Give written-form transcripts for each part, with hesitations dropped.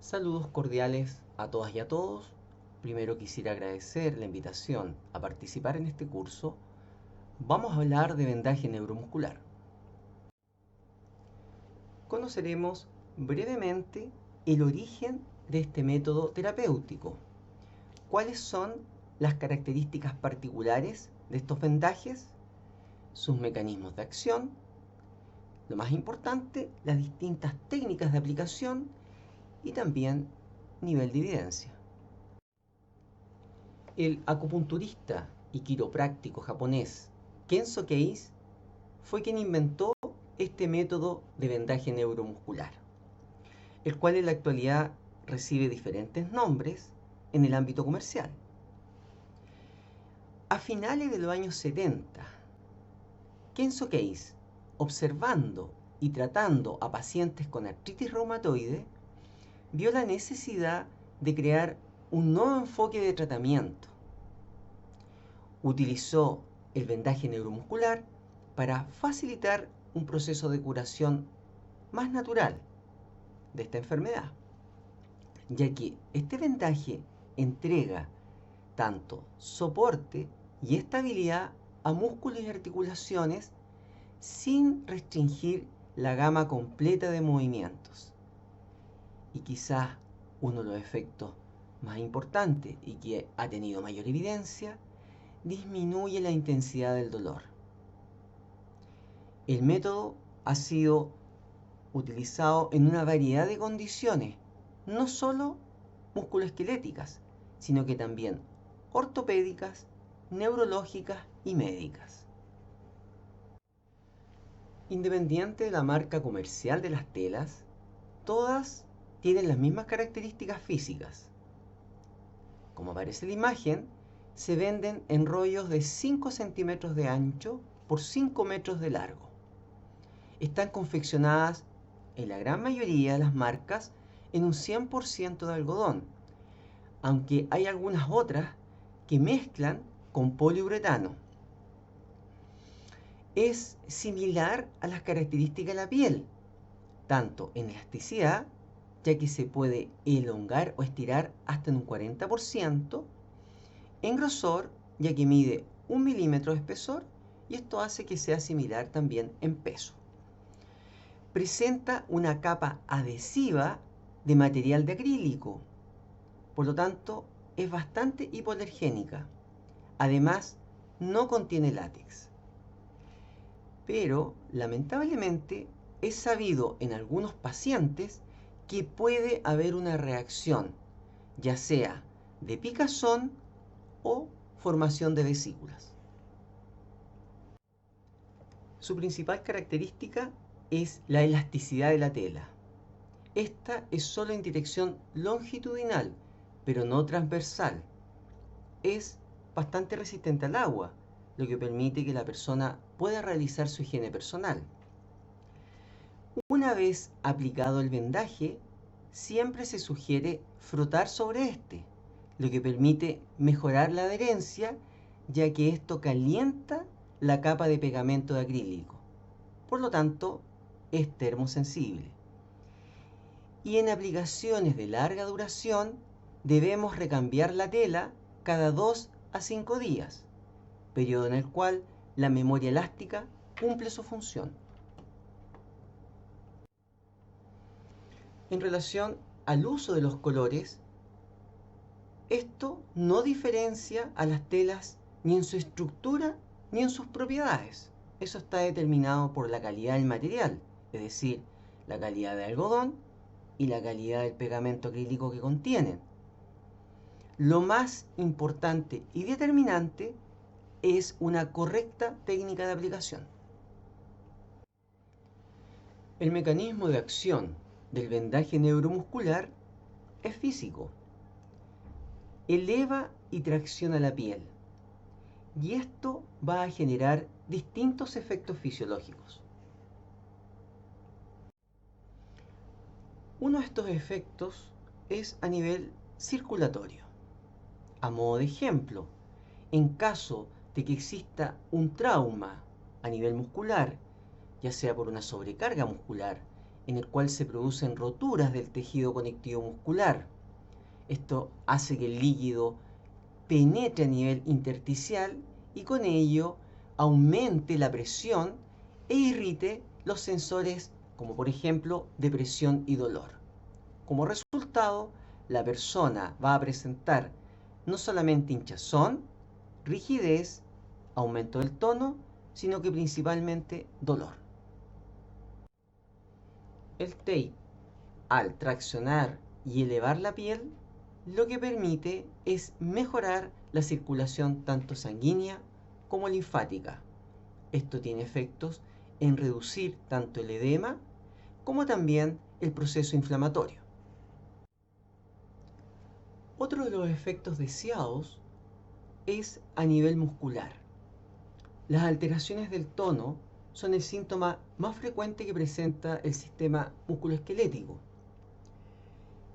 Saludos cordiales a todas y a todos. Primero quisiera agradecer la invitación a participar en este curso. Vamos a hablar de vendaje neuromuscular. Conoceremos brevemente el origen de este método terapéutico. ¿Cuáles son las características particulares de estos vendajes? Sus mecanismos de acción. Lo más importante, las distintas técnicas de aplicación y también nivel de evidencia. El acupunturista y quiropráctico japonés Kenzo Keis fue quien inventó este método de vendaje neuromuscular, el cual en la actualidad recibe diferentes nombres en el ámbito comercial. A finales de los años 70, Kenzo Keis, observando y tratando a pacientes con artritis reumatoide, vio la necesidad de crear un nuevo enfoque de tratamiento. Utilizó el vendaje neuromuscular para facilitar un proceso de curación más natural de esta enfermedad, ya que este vendaje entrega tanto soporte y estabilidad a músculos y articulaciones sin restringir la gama completa de movimientos. Y quizás uno de los efectos más importantes y que ha tenido mayor evidencia, disminuye la intensidad del dolor. El método ha sido utilizado en una variedad de condiciones, no solo musculoesqueléticas, sino que también ortopédicas, neurológicas y médicas. Independiente de la marca comercial de las telas, todas tienen las mismas características físicas. Como aparece en la imagen, se venden en rollos de 5 centímetros de ancho por 5 metros de largo. Están confeccionadas en la gran mayoría de las marcas en un 100% de algodón, aunque hay algunas otras que mezclan con poliuretano. Es similar a las características de la piel, tanto en elasticidad, ya que se puede elongar o estirar hasta en un 40%, en grosor, ya que mide 1 milímetro de espesor, y esto hace que sea similar también en peso. Presenta una capa adhesiva de material de acrílico, por lo tanto es bastante hipoalergénica. Además, no contiene látex. Pero, lamentablemente, es sabido en algunos pacientes que puede haber una reacción, ya sea de picazón o formación de vesículas. Su principal característica es la elasticidad de la tela. Esta es solo en dirección longitudinal, pero no transversal. Es bastante resistente al agua, lo que permite que la persona pueda realizar su higiene personal. Una vez aplicado el vendaje, siempre se sugiere frotar sobre este, lo que permite mejorar la adherencia, ya que esto calienta la capa de pegamento de acrílico. Por lo tanto, es termosensible. Y en aplicaciones de larga duración, debemos recambiar la tela cada 2 a 5 días, periodo en el cual la memoria elástica cumple su función. En relación al uso de los colores, esto no diferencia a las telas ni en su estructura ni en sus propiedades. Eso está determinado por la calidad del material, es decir, la calidad del algodón y la calidad del pegamento acrílico que contienen. Lo más importante y determinante es una correcta técnica de aplicación. El mecanismo de acción del vendaje neuromuscular es físico. Eleva y tracciona la piel, y esto va a generar distintos efectos fisiológicos. Uno de estos efectos es a nivel circulatorio. A modo de ejemplo, en caso de que exista un trauma a nivel muscular, ya sea por una sobrecarga muscular en el cual se producen roturas del tejido conectivo muscular. Esto hace que el líquido penetre a nivel intersticial y con ello aumente la presión e irrite los sensores, como por ejemplo de presión y dolor. Como resultado, la persona va a presentar no solamente hinchazón, rigidez, aumento del tono, sino que principalmente dolor. El tape, al traccionar y elevar la piel, lo que permite es mejorar la circulación tanto sanguínea como linfática. Esto tiene efectos en reducir tanto el edema como también el proceso inflamatorio. Otro de los efectos deseados es a nivel muscular. Las alteraciones del tono son el síntoma más frecuente que presenta el sistema musculoesquelético.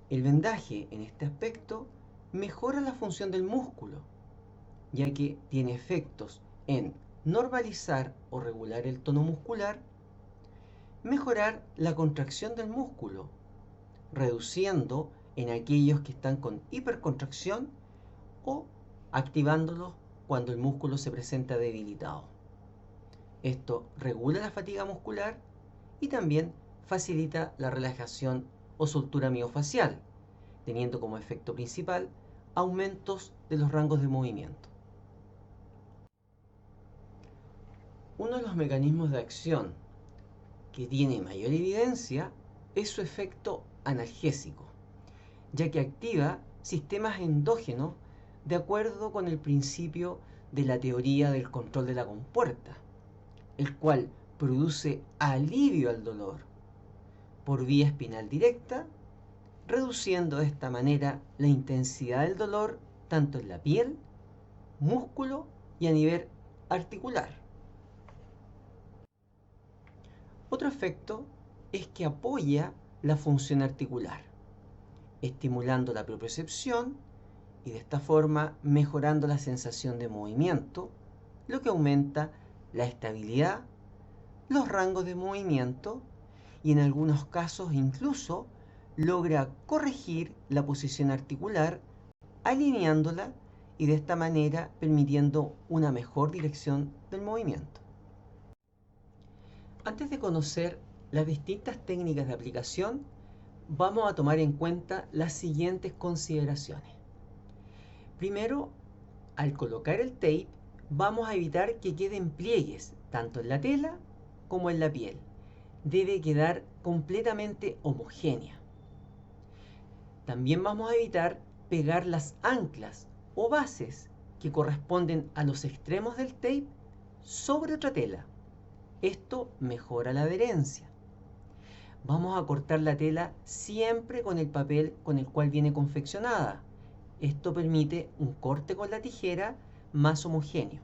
El vendaje, en este aspecto, mejora la función del músculo, ya que tiene efectos en normalizar o regular el tono muscular, mejorar la contracción del músculo, reduciendo en aquellos que están con hipercontracción o activándolos cuando el músculo se presenta debilitado. Esto regula la fatiga muscular y también facilita la relajación o soltura miofacial, teniendo como efecto principal aumentos de los rangos de movimiento. Uno de los mecanismos de acción que tiene mayor evidencia es su efecto analgésico, ya que activa sistemas endógenos de acuerdo con el principio de la teoría del control de la compuerta, el cual produce alivio al dolor por vía espinal directa, reduciendo de esta manera la intensidad del dolor tanto en la piel, músculo y a nivel articular. Otro efecto es que apoya la función articular, estimulando la propiocepción y de esta forma mejorando la sensación de movimiento, lo que aumenta la estabilidad, los rangos de movimiento y en algunos casos incluso logra corregir la posición articular alineándola y de esta manera permitiendo una mejor dirección del movimiento. Antes de conocer las distintas técnicas de aplicación, vamos a tomar en cuenta las siguientes consideraciones. Primero, al colocar el tape, vamos a evitar que queden pliegues tanto en la tela como en la piel. Debe quedar completamente homogénea. También vamos a evitar pegar las anclas o bases que corresponden a los extremos del tape sobre otra tela. Esto mejora la adherencia. Vamos a cortar la tela siempre con el papel con el cual viene confeccionada. Esto permite un corte con la tijera más homogéneo.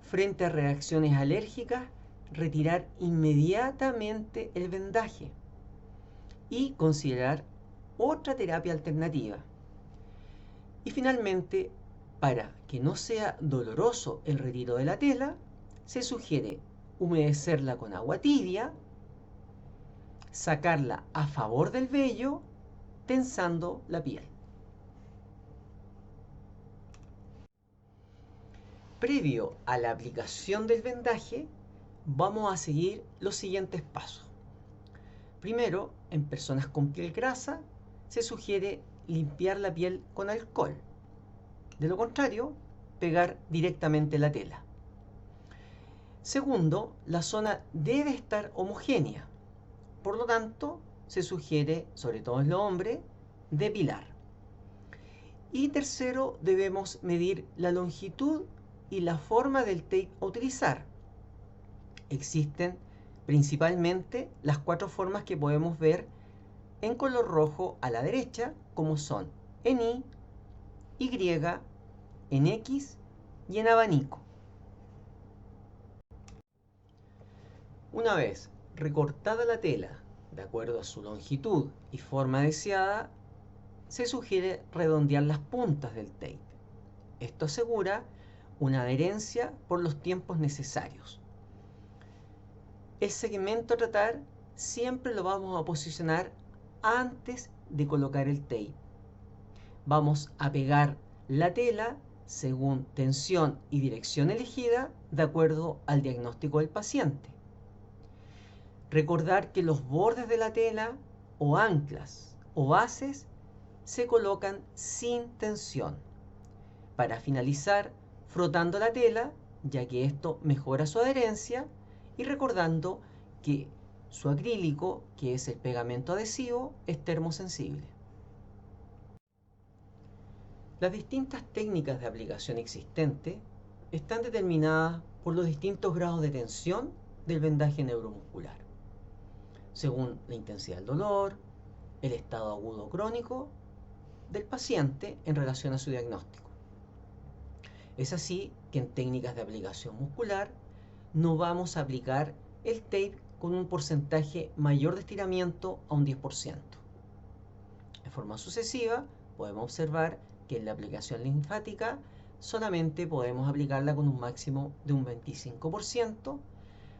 Frente a reacciones alérgicas, retirar inmediatamente el vendaje y considerar otra terapia alternativa. Y finalmente, para que no sea doloroso el retiro de la tela, se sugiere humedecerla con agua tibia, sacarla a favor del vello, tensando la piel. Previo a la aplicación del vendaje, vamos a seguir los siguientes pasos. Primero, en personas con piel grasa, se sugiere limpiar la piel con alcohol. De lo contrario, pegar directamente la tela. Segundo, la zona debe estar homogénea. Por lo tanto, se sugiere, sobre todo en los hombres, depilar. Y tercero, debemos medir la longitud y la forma del tape a utilizar. Existen principalmente las 4 formas que podemos ver en color rojo a la derecha, como son en Y, en X y en abanico. Una vez recortada la tela de acuerdo a su longitud y forma deseada, se sugiere redondear las puntas del tape. Esto asegura una adherencia por los tiempos necesarios. El segmento a tratar siempre lo vamos a posicionar antes de colocar el tape. Vamos a pegar la tela según tensión y dirección elegida de acuerdo al diagnóstico del paciente. Recordar que los bordes de la tela o anclas o bases se colocan sin tensión. Para finalizar, frotando la tela, ya que esto mejora su adherencia, y recordando que su acrílico, que es el pegamento adhesivo, es termosensible. Las distintas técnicas de aplicación existentes están determinadas por los distintos grados de tensión del vendaje neuromuscular, según la intensidad del dolor, el estado agudo o crónico del paciente en relación a su diagnóstico. Es así que en técnicas de aplicación muscular no vamos a aplicar el tape con un porcentaje mayor de estiramiento a un 10%. En forma sucesiva, podemos observar que en la aplicación linfática solamente podemos aplicarla con un máximo de un 25%,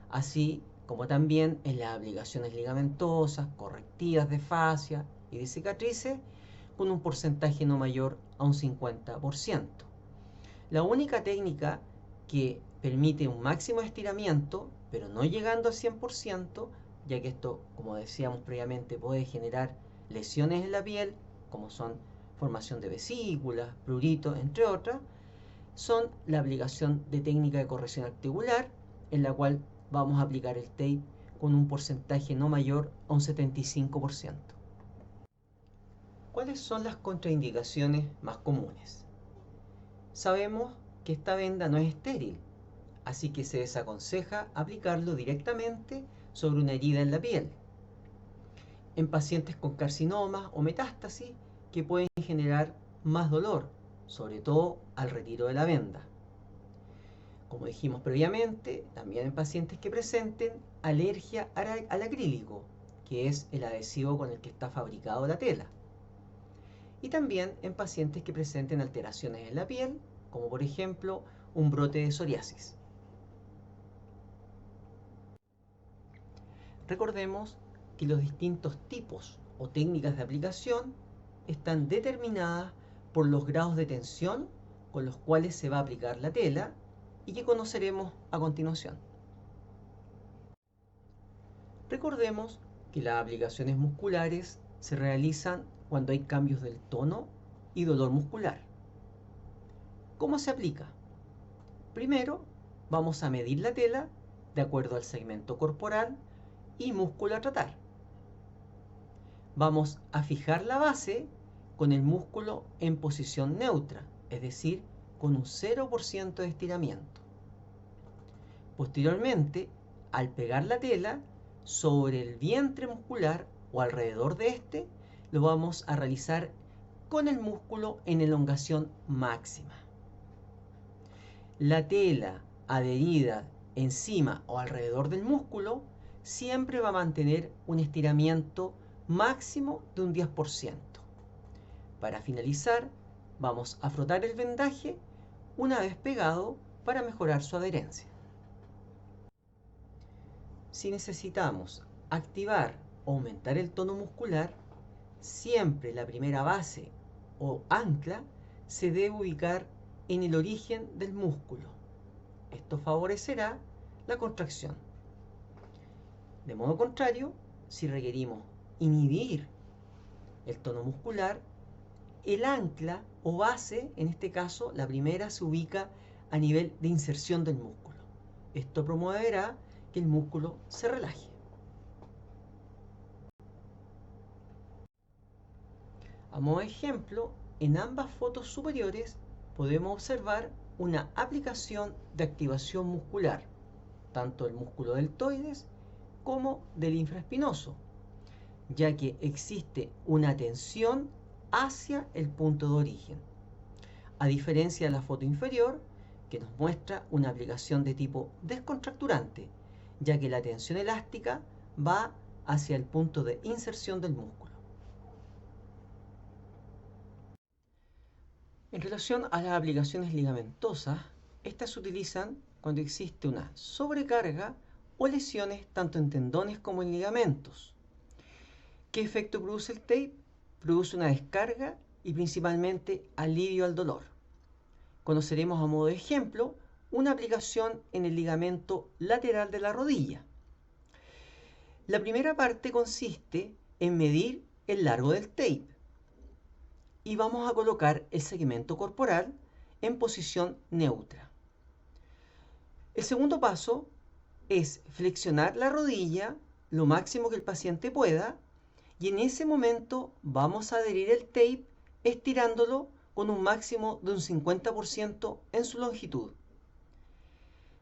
así como también en las aplicaciones ligamentosas, correctivas de fascia y de cicatrices, con un porcentaje no mayor a un 50%. La única técnica que permite un máximo de estiramiento, pero no llegando al 100%, ya que esto, como decíamos previamente, puede generar lesiones en la piel, como son formación de vesículas, pruritos, entre otras, son la aplicación de técnica de corrección articular, en la cual vamos a aplicar el tape con un porcentaje no mayor a un 75%. ¿Cuáles son las contraindicaciones más comunes? Sabemos que esta venda no es estéril, así que se desaconseja aplicarlo directamente sobre una herida en la piel. En pacientes con carcinomas o metástasis que pueden generar más dolor, sobre todo al retiro de la venda. Como dijimos previamente, también en pacientes que presenten alergia al acrílico, que es el adhesivo con el que está fabricado la tela. Y también en pacientes que presenten alteraciones en la piel, como por ejemplo un brote de psoriasis. Recordemos que los distintos tipos o técnicas de aplicación están determinadas por los grados de tensión con los cuales se va a aplicar la tela y que conoceremos a continuación. Recordemos que las aplicaciones musculares se realizan cuando hay cambios del tono y dolor muscular. ¿Cómo se aplica? Primero, vamos a medir la tela de acuerdo al segmento corporal y músculo a tratar. Vamos a fijar la base con el músculo en posición neutra, es decir, con un 0% de estiramiento. Posteriormente, al pegar la tela sobre el vientre muscular o alrededor de este, lo vamos a realizar con el músculo en elongación máxima. La tela adherida encima o alrededor del músculo siempre va a mantener un estiramiento máximo de un 10%. Para finalizar, vamos a frotar el vendaje una vez pegado para mejorar su adherencia. Si necesitamos activar o aumentar el tono muscular, siempre la primera base o ancla se debe ubicar en el origen del músculo. Esto favorecerá la contracción. De modo contrario, si requerimos inhibir el tono muscular, el ancla o base, en este caso la primera, se ubica a nivel de inserción del músculo. Esto promoverá que el músculo se relaje. A modo de ejemplo, en ambas fotos superiores podemos observar una aplicación de activación muscular, tanto del músculo deltoides como del infraespinoso, ya que existe una tensión hacia el punto de origen, a diferencia de la foto inferior, que nos muestra una aplicación de tipo descontracturante, ya que la tensión elástica va hacia el punto de inserción del músculo. En relación a las aplicaciones ligamentosas, estas se utilizan cuando existe una sobrecarga o lesiones tanto en tendones como en ligamentos. ¿Qué efecto produce el tape? Produce una descarga y principalmente alivio al dolor. Conoceremos a modo de ejemplo una aplicación en el ligamento lateral de la rodilla. La primera parte consiste en medir el largo del tape y vamos a colocar el segmento corporal en posición neutra. El segundo paso es flexionar la rodilla lo máximo que el paciente pueda y en ese momento vamos a adherir el tape estirándolo con un máximo de un 50% en su longitud.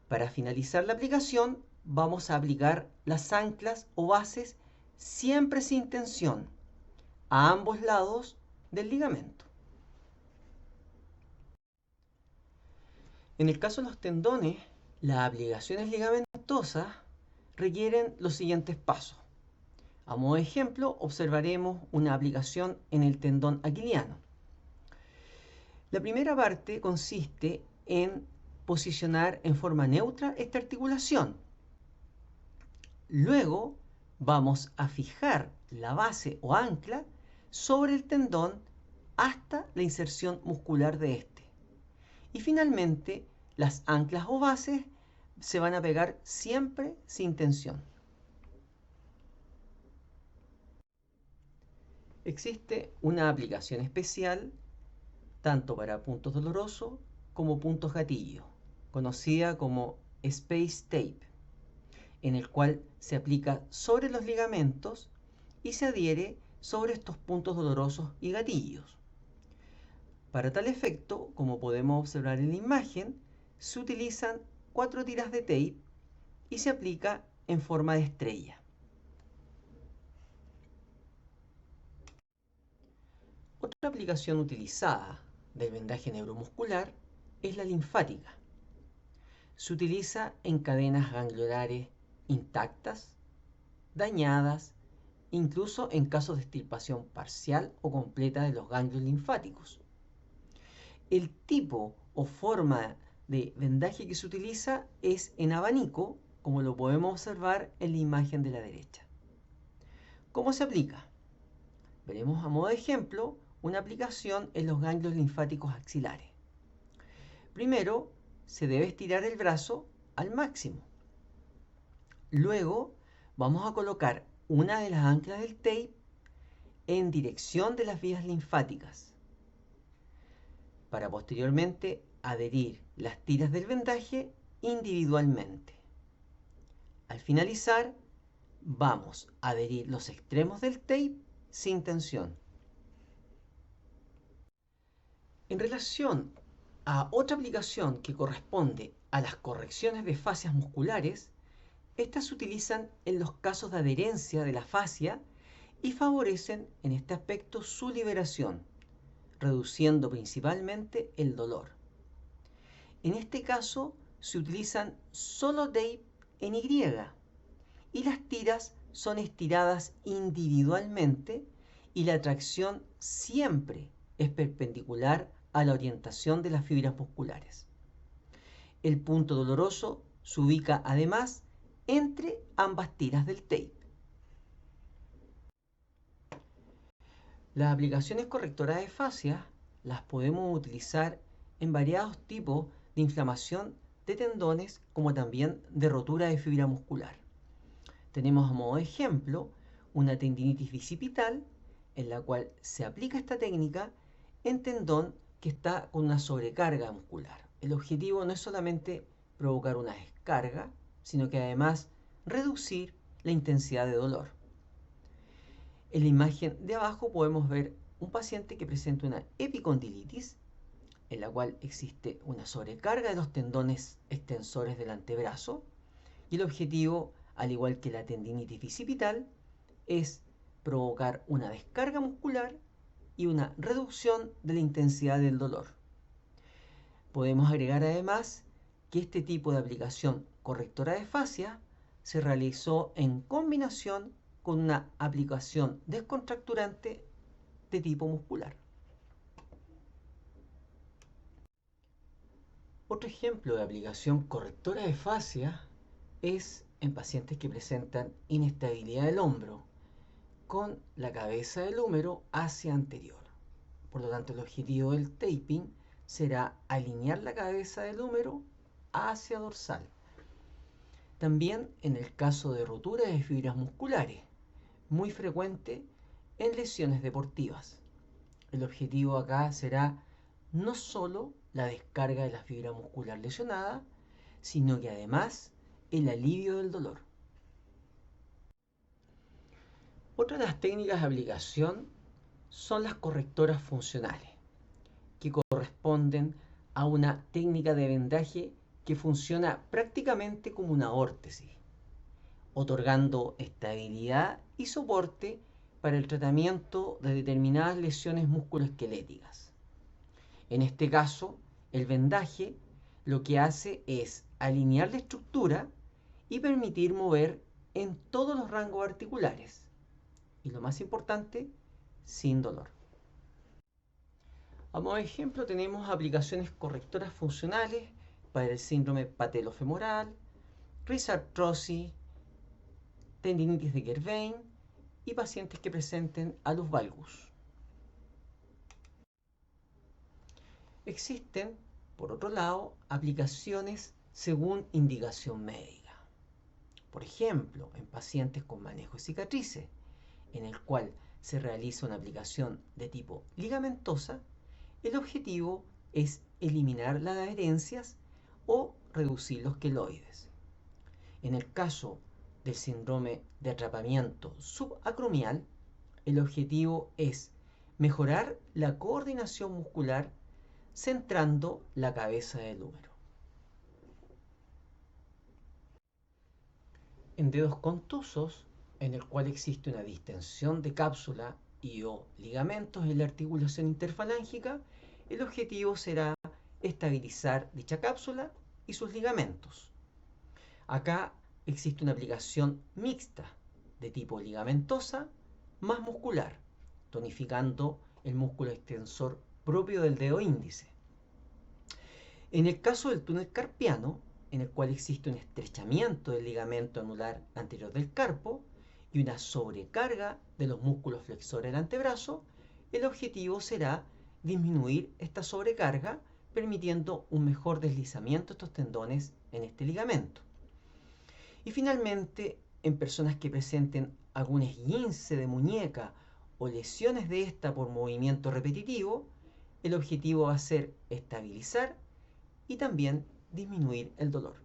Para finalizar la aplicación vamos a aplicar las anclas o bases siempre sin tensión a ambos lados del ligamento. En el caso de los tendones, las aplicaciones ligamentosas requieren los siguientes pasos. A modo de ejemplo, observaremos una aplicación en el tendón aquiliano. La primera parte consiste en posicionar en forma neutra esta articulación. Luego vamos a fijar la base o ancla sobre el tendón hasta la inserción muscular de este. Y finalmente, las anclas o bases se van a pegar siempre sin tensión. Existe una aplicación especial tanto para puntos dolorosos como puntos gatillo, conocida como Space Tape, en el cual se aplica sobre los ligamentos y se adhiere sobre estos puntos dolorosos y gatillos. Para tal efecto, como podemos observar en la imagen, se utilizan 4 tiras de tape y se aplica en forma de estrella. Otra aplicación utilizada del vendaje neuromuscular es la linfática. Se utiliza en cadenas gangliolares intactas, dañadas, incluso en casos de extirpación parcial o completa de los ganglios linfáticos. El tipo o forma de vendaje que se utiliza es en abanico, como lo podemos observar en la imagen de la derecha. ¿Cómo se aplica? Veremos a modo de ejemplo una aplicación en los ganglios linfáticos axilares. Primero, se debe estirar el brazo al máximo. Luego, vamos a colocar una de las anclas del tape en dirección de las vías linfáticas para posteriormente adherir las tiras del vendaje individualmente. Al finalizar, vamos a adherir los extremos del tape sin tensión. En relación a otra aplicación que corresponde a las correcciones de fascias musculares, estas se utilizan en los casos de adherencia de la fascia y favorecen en este aspecto su liberación, reduciendo principalmente el dolor. En este caso se utilizan solo tape en Y y las tiras son estiradas individualmente y la tracción siempre es perpendicular a la orientación de las fibras musculares. El punto doloroso se ubica además entre ambas tiras del tape. Las aplicaciones correctoras de fascia las podemos utilizar en variados tipos de inflamación de tendones como también de rotura de fibra muscular. Tenemos a modo de ejemplo una tendinitis bicipital en la cual se aplica esta técnica en tendón que está con una sobrecarga muscular. El objetivo no es solamente provocar una descarga, sino que además reducir la intensidad de dolor. En la imagen de abajo podemos ver un paciente que presenta una epicondilitis, en la cual existe una sobrecarga de los tendones extensores del antebrazo, y el objetivo, al igual que la tendinitis bicipital, es provocar una descarga muscular y una reducción de la intensidad del dolor. Podemos agregar además que este tipo de aplicación correctora de fascia se realizó en combinación con una aplicación descontracturante de tipo muscular. Otro ejemplo de aplicación correctora de fascia es en pacientes que presentan inestabilidad del hombro, con la cabeza del húmero hacia anterior. Por lo tanto, el objetivo del taping será alinear la cabeza del húmero hacia dorsal. También en el caso de rotura de fibras musculares, muy frecuente en lesiones deportivas. El objetivo acá será no solo la descarga de la fibra muscular lesionada, sino que además el alivio del dolor. Otra de las técnicas de aplicación son las correctoras funcionales, que corresponden a una técnica de vendaje que funciona prácticamente como una órtesis, otorgando estabilidad y soporte para el tratamiento de determinadas lesiones musculoesqueléticas. En este caso, el vendaje lo que hace es alinear la estructura y permitir mover en todos los rangos articulares. Y lo más importante, sin dolor. A modo de ejemplo tenemos aplicaciones correctoras funcionales para el síndrome patelofemoral, risartrosis, tendinitis de Gervain y pacientes que presenten alus valgus. Existen, por otro lado, aplicaciones según indicación médica. Por ejemplo, en pacientes con manejo de cicatrices, en el cual se realiza una aplicación de tipo ligamentosa, el objetivo es eliminar las adherencias o reducir los queloides. En el caso del síndrome de atrapamiento subacromial, el objetivo es mejorar la coordinación muscular centrando la cabeza del húmero. En dedos contusos, en el cual existe una distensión de cápsula y o ligamentos en la articulación interfalángica, el objetivo será estabilizar dicha cápsula y sus ligamentos. Acá existe una aplicación mixta de tipo ligamentosa más muscular, tonificando el músculo extensor propio del dedo índice. En el caso del túnel carpiano, en el cual existe un estrechamiento del ligamento anular anterior del carpo y una sobrecarga de los músculos flexores del antebrazo, el objetivo será disminuir esta sobrecarga, permitiendo un mejor deslizamiento de estos tendones en este ligamento. Y finalmente, en personas que presenten algún esguince de muñeca o lesiones de esta por movimiento repetitivo, el objetivo va a ser estabilizar y también disminuir el dolor.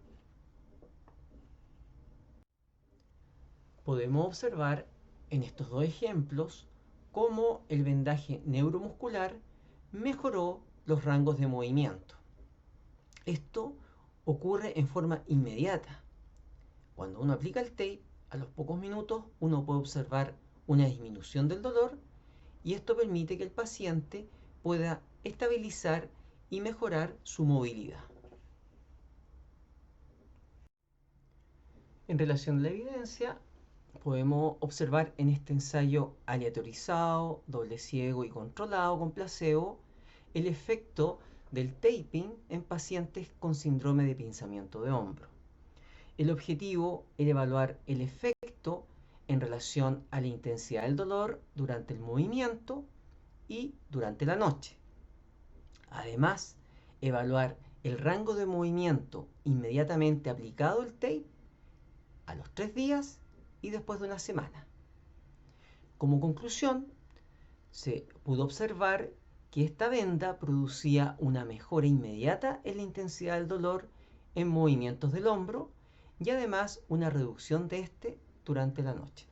Podemos observar en estos dos ejemplos cómo el vendaje neuromuscular mejoró los rangos de movimiento. Esto ocurre en forma inmediata. Cuando uno aplica el tape, a los pocos minutos uno puede observar una disminución del dolor y esto permite que el paciente pueda estabilizar y mejorar su movilidad. En relación a la evidencia, podemos observar en este ensayo aleatorizado, doble ciego y controlado con placebo el efecto del taping en pacientes con síndrome de pinzamiento de hombro. El objetivo era evaluar el efecto en relación a la intensidad del dolor durante el movimiento y durante la noche. Además, evaluar el rango de movimiento inmediatamente aplicado el tape a los 3 días y después de una semana. Como conclusión, se pudo observar que esta venda producía una mejora inmediata en la intensidad del dolor en movimientos del hombro y además una reducción de este durante la noche.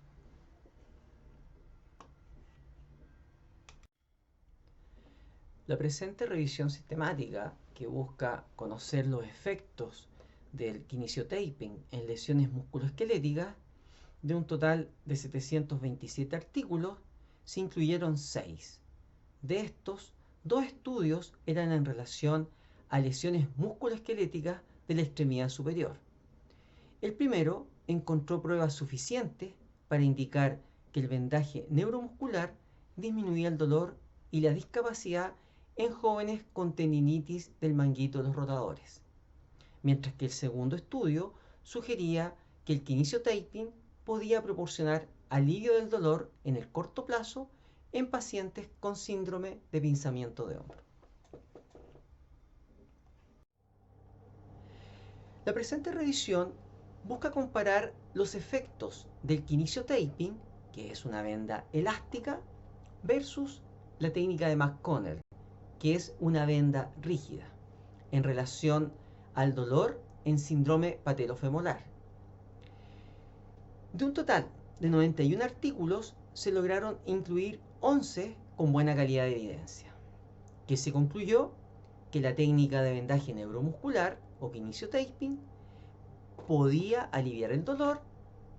La presente revisión sistemática, que busca conocer los efectos del kinesiotaping en lesiones musculoesqueléticas, de un total de 727 artículos, se incluyeron 6. De estos, 2 estudios eran en relación a lesiones musculoesqueléticas de la extremidad superior. El primero encontró pruebas suficientes para indicar que el vendaje neuromuscular disminuía el dolor y la discapacidad en jóvenes con tendinitis del manguito de los rotadores, mientras que el segundo estudio sugería que el kinesiotaping podía proporcionar alivio del dolor en el corto plazo en pacientes con síndrome de pinzamiento de hombro. La presente revisión busca comparar los efectos del kinesiotaping, que es una venda elástica, versus la técnica de McConnell, que es una venda rígida, en relación al dolor en síndrome patelofemoral. De un total de 91 artículos, se lograron incluir 11 con buena calidad de evidencia, que se concluyó que la técnica de vendaje neuromuscular o kinesiotaping podía aliviar el dolor,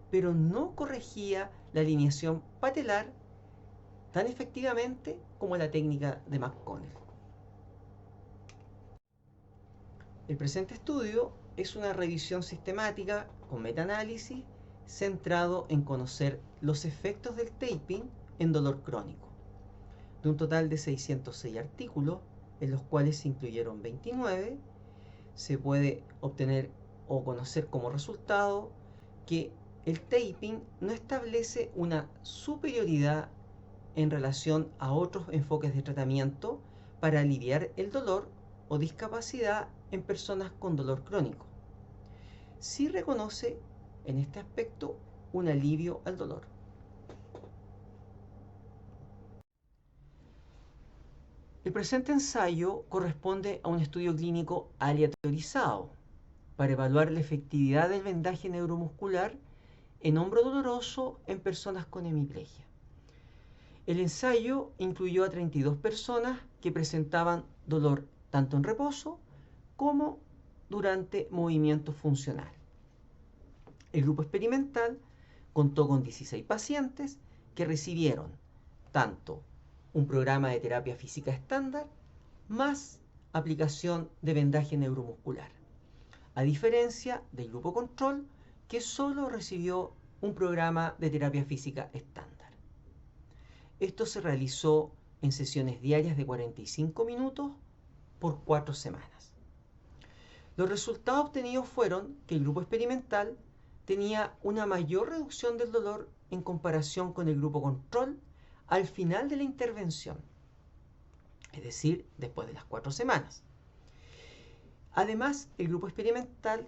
pero no corregía la alineación patelar tan efectivamente como la técnica de McConnell. El presente estudio es una revisión sistemática con metaanálisis centrado en conocer los efectos del taping en dolor crónico, de un total de 606 artículos, en los cuales se incluyeron 29, se puede obtener o conocer como resultado que el taping no establece una superioridad en relación a otros enfoques de tratamiento para aliviar el dolor o discapacidad en personas con dolor crónico. Sí reconoce en este aspecto un alivio al dolor. El presente ensayo corresponde a un estudio clínico aleatorizado para evaluar la efectividad del vendaje neuromuscular en hombro doloroso en personas con hemiplegia. El ensayo incluyó a 32 personas que presentaban dolor tanto en reposo como durante movimiento funcional. El grupo experimental contó con 16 pacientes que recibieron tanto un programa de terapia física estándar más aplicación de vendaje neuromuscular, a diferencia del grupo control que solo recibió un programa de terapia física estándar. Esto se realizó en sesiones diarias de 45 minutos por 4 semanas. Los resultados obtenidos fueron que el grupo experimental tenía una mayor reducción del dolor en comparación con el grupo control al final de la intervención, es decir, después de las 4 semanas. Además, el grupo experimental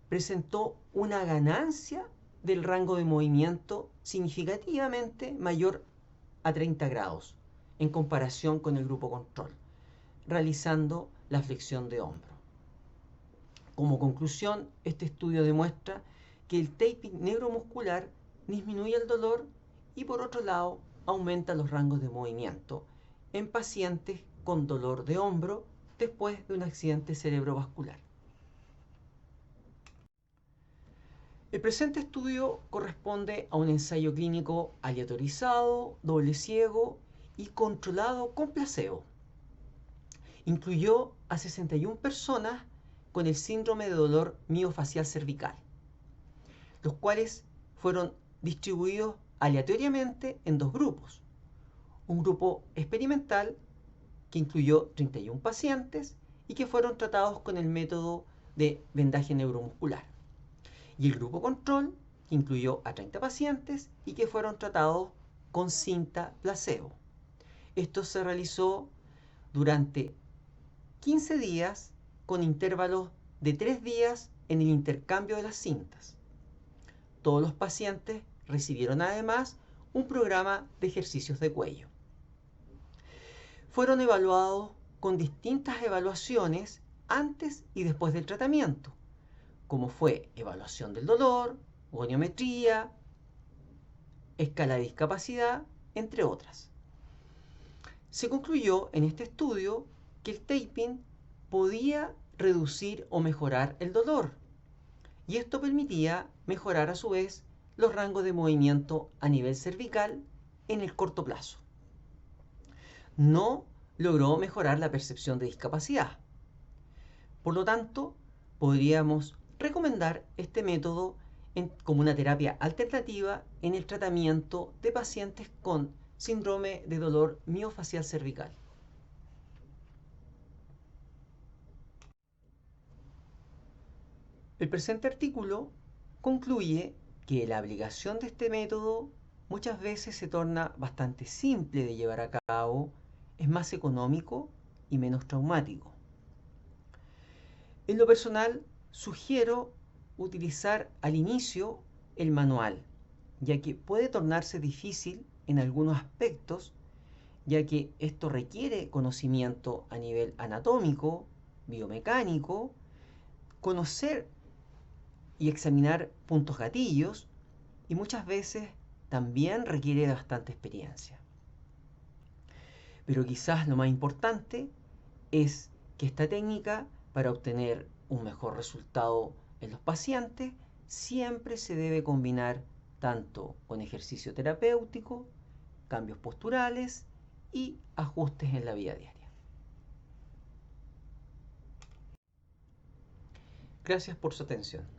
presentó una ganancia del rango de movimiento significativamente mayor a 30 grados en comparación con el grupo control, realizando la flexión de hombro. Como conclusión, este estudio demuestra que el taping neuromuscular disminuye el dolor y por otro lado aumenta los rangos de movimiento en pacientes con dolor de hombro después de un accidente cerebrovascular. El presente estudio corresponde a un ensayo clínico aleatorizado, doble ciego y controlado con placebo. Incluyó a 61 personas con el síndrome de dolor miofacial cervical, los cuales fueron distribuidos aleatoriamente en dos grupos. Un grupo experimental que incluyó 31 pacientes y que fueron tratados con el método de vendaje neuromuscular. Y el grupo control, que incluyó a 30 pacientes y que fueron tratados con cinta placebo. Esto se realizó durante 15 días con intervalos de 3 días en el intercambio de las cintas. Todos los pacientes recibieron además un programa de ejercicios de cuello. Fueron evaluados con distintas evaluaciones antes y después del tratamiento, como fue evaluación del dolor, goniometría, escala de discapacidad, entre otras. Se concluyó en este estudio que el taping podía reducir o mejorar el dolor, y esto permitía mejorar a su vez los rangos de movimiento a nivel cervical en el corto plazo. No logró mejorar la percepción de discapacidad. Por lo tanto, podríamos recomendar este método como una terapia alternativa en el tratamiento de pacientes con síndrome de dolor miofacial cervical. El presente artículo concluye que la aplicación de este método muchas veces se torna bastante simple de llevar a cabo, es más económico y menos traumático. En lo personal, sugiero utilizar al inicio el manual, ya que puede tornarse difícil en algunos aspectos, ya que esto requiere conocimiento a nivel anatómico, biomecánico, conocer y examinar puntos gatillos, y muchas veces también requiere de bastante experiencia. Pero quizás lo más importante es que esta técnica, para obtener un mejor resultado en los pacientes, siempre se debe combinar tanto con ejercicio terapéutico, cambios posturales y ajustes en la vida diaria. Gracias por su atención.